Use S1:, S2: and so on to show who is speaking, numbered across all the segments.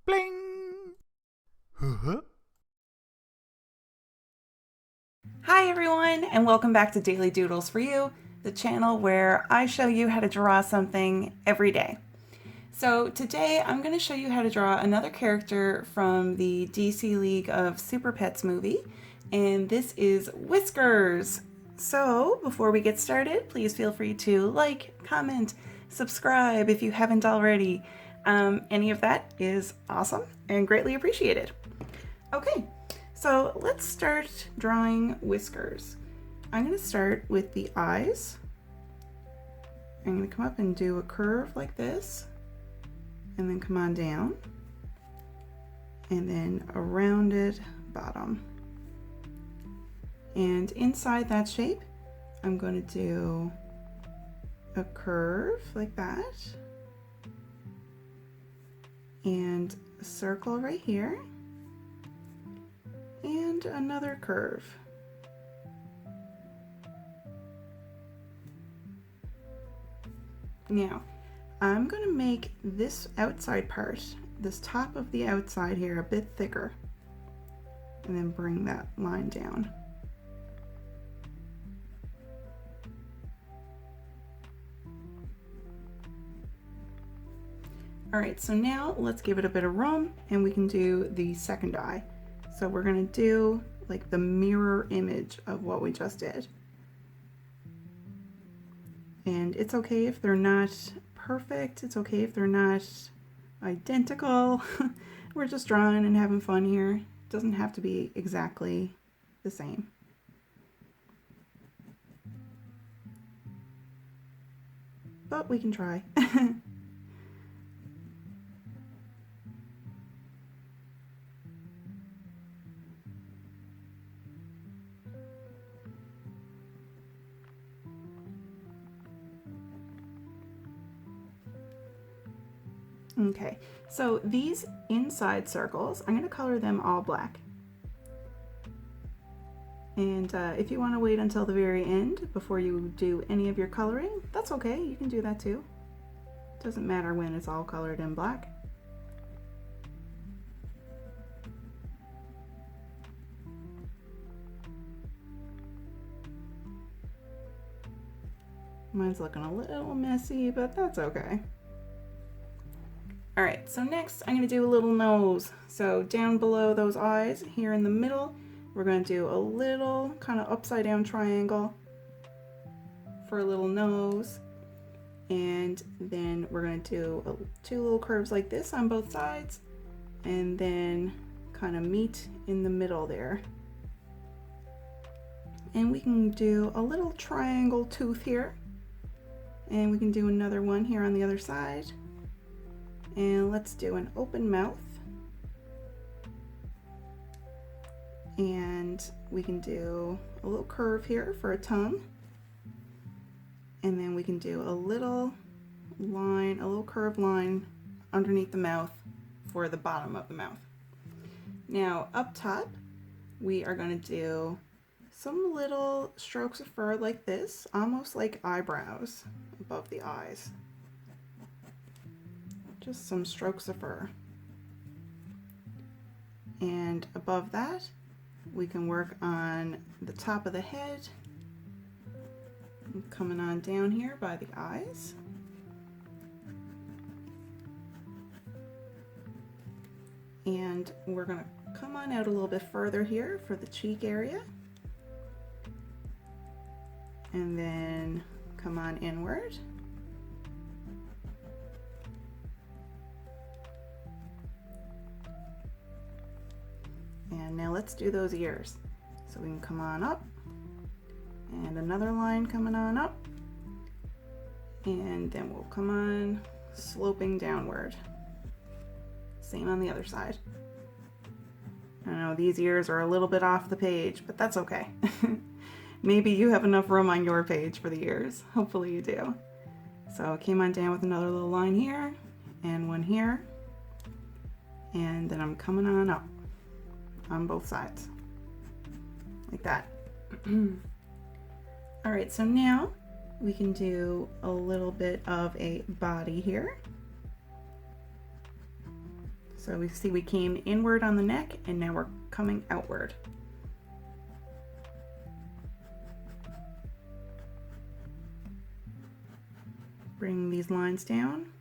S1: Bling! Huh?
S2: Hi everyone, and welcome back to Daily Doodles for You, the channel where I show you how to draw something every day. So today I'm going to show you how to draw another character from the DC League of Super Pets movie, and this is Whiskers. So before we get started, please feel free to like, comment, subscribe if you haven't already. Any of that is awesome and greatly appreciated. Okay, so let's start drawing Whiskers. I'm going to start with the eyes. I'm going to come up and do a curve like this, and then come on down, and then a rounded bottom. And inside that shape, I'm going to do a curve like that, and a circle right here, and another curve. Now, I'm going to make this outside part, this top of the outside here, a bit thicker, and then bring that line down. All right, so now let's give it a bit of room and we can do the second eye. So we're going to do like the mirror image of what we just did. And it's okay if they're not perfect. It's okay if they're not identical. We're just drawing and having fun here. It doesn't have to be exactly the same. But we can try. Okay, so these inside circles, I'm going to color them all black. And if you want to wait until the very end before you do any of your coloring, that's okay, you can do that too. Doesn't matter when it's all colored in black. Mine's looking a little messy, but that's okay. All right, so next I'm going to do a little nose. So down below those eyes, here in the middle, we're going to do a little kind of upside down triangle for a little nose. And then we're going to do two little curves like this on both sides, and then kind of meet in the middle there. And we can do a little triangle tooth here, and we can do another one here on the other side. And let's do an open mouth. And we can do a little curve here for a tongue. And then we can do a little line, a little curved line underneath the mouth for the bottom of the mouth. Now up top, we are going to do some little strokes of fur like this, almost like eyebrows above the eyes. Just some strokes of fur. And above that, we can work on the top of the head, coming on down here by the eyes. And we're going to come on out a little bit further here for the cheek area. And then come on inward. And now let's do those ears. So we can come on up, and another line coming on up, and then we'll come on sloping downward. Same on the other side. I know these ears are a little bit off the page, but that's okay. Maybe you have enough room on your page for the ears. Hopefully you do. So I came on down with another little line here, and one here, and then I'm coming on up on both sides, like that. All right, so now we can do a little bit of a body here. So we see we came inward on the neck and now we're coming outward. Bring these lines down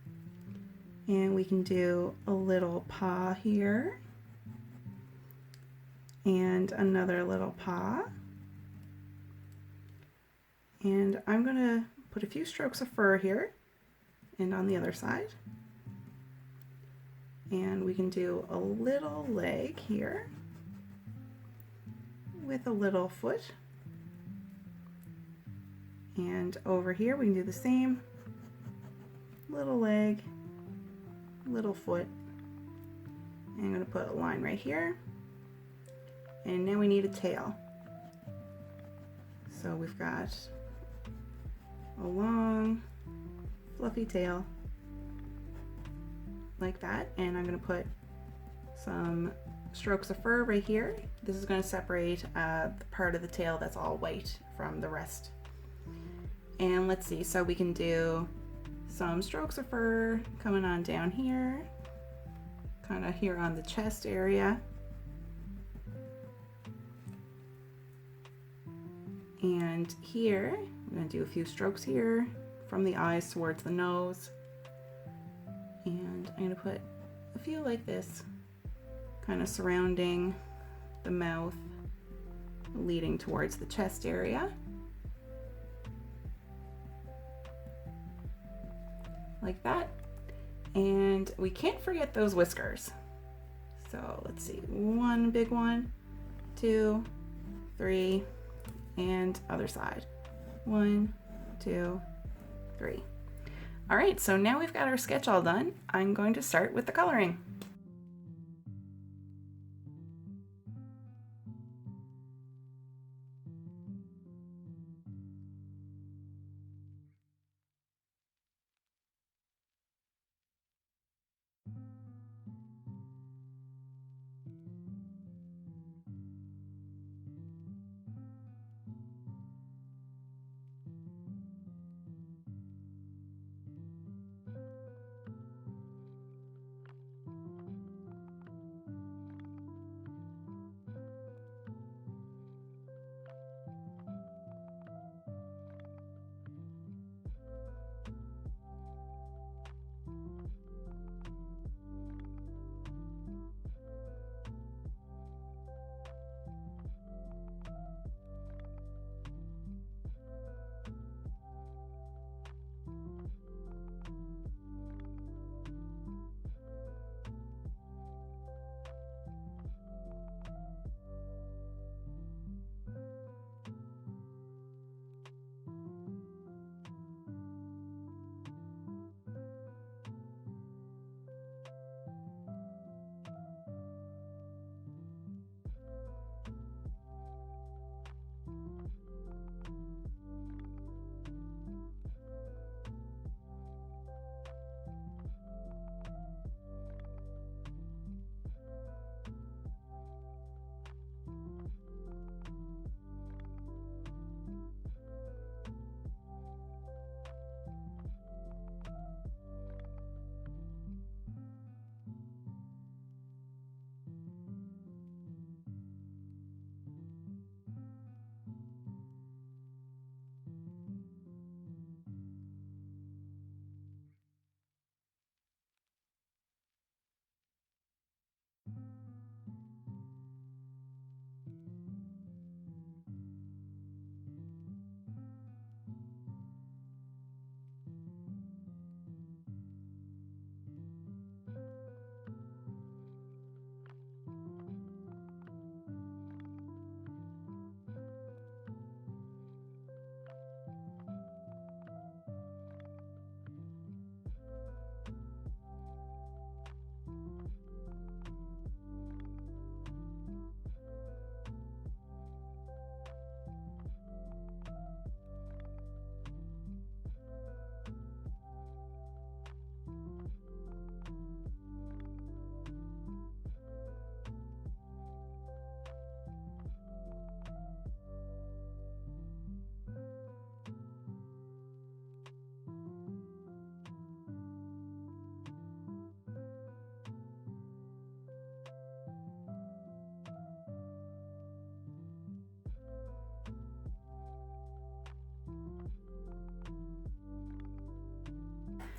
S2: and we can do a little paw here and another little paw. And I'm going to put a few strokes of fur here and on the other side. And we can do a little leg here with a little foot. And over here we can do the same. Little leg, little foot. And I'm going to put a line right here. And now we need a tail. So we've got a long, fluffy tail like that. And I'm going to put some strokes of fur right here. This is going to separate the part of the tail that's all white from the rest. And let's see, so we can do some strokes of fur coming on down here, kind of here on the chest area. And here, I'm going to do a few strokes here from the eyes towards the nose. And I'm going to put a few like this, kind of surrounding the mouth, leading towards the chest area. Like that. And we can't forget those whiskers. So let's see, one big one, 2, 3, and other side. 1, 2, 3. All right, so now we've got our sketch all done. I'm going to start with the coloring.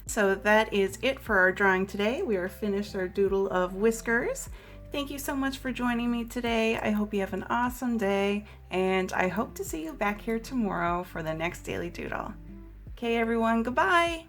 S2: So that is it for our drawing today. We are finished our doodle of Whiskers. Thank you so much for joining me today. I hope you have an awesome day, and I hope to see you back here tomorrow for the next Daily Doodle. Okay, everyone, goodbye.